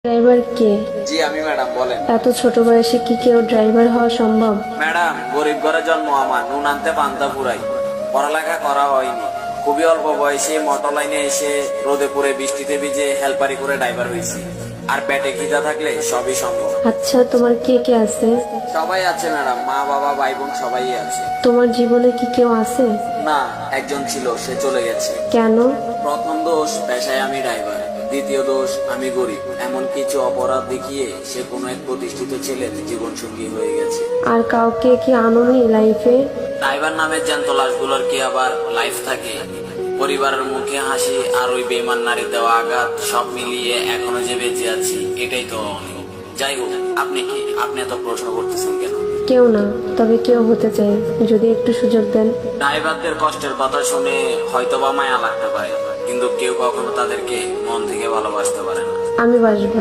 Driver কে? জি আমি madam, বলেন। এত ছোট বয়সে কি কেউ ড্রাইভার হওয়া সম্ভব? ম্যাডাম, গরিব ঘরে জন্ম আমার, নুন আনতে পান্তা ফুরাই। পড়ালেখা করা হয়নি, খুবই অল্প বয়সে মোটর লাইনে এসে রোদে পুড়ে বৃষ্টিতে ভিজে হেল্পারি করে ড্রাইভার হয়েছি। আর পেটে খিদা থাকলে সবই সম্ভব। আচ্ছা, তোমার কে কে আছে? সবাই আছে ম্যাডাম, মা বাবা ভাই বোন সবাই আছে। তোমার জীবনে কি কেউ আছে? না, একজন ছিল, সে চলে গেছে। কেন? প্রথম দোষ, পেশায় আমি ড্রাইভার। দ্বিতীয় দোষ, আমি গরিব। এমন কিছু অপরাধ দেখিয়ে সে কোনো এক প্রতিষ্ঠিত ছেলের জীবন সঙ্গী হয়ে গেছে। আর কাউকে কি আনোনি লাইফে? ড্রাইভার নামের জ্যান্ত লাশগুলোর কি আবার লাইফ থাকে? পরিবারের মুখে হাসি আর ওই বেমান নারী দেওয়া আঘাত, সব মিলিয়ে এখনো যে বেঁচে আছি, এটাই তো অনেক। যাই হোক, আপনি কি, আপনি এত প্রশ্ন করতেছেন কেন? কেউ না, তবে কেউ হতে চাই, যদি একটু সুযোগ দেন। ড্রাইভারদের কষ্টের কথা শুনে হয়তো বা মায়া লাগতে পারে, কিন্তু কেউ কখনো তাদেরকে মন থেকে ভালোবাসতে পারে না। আমি বাসবো।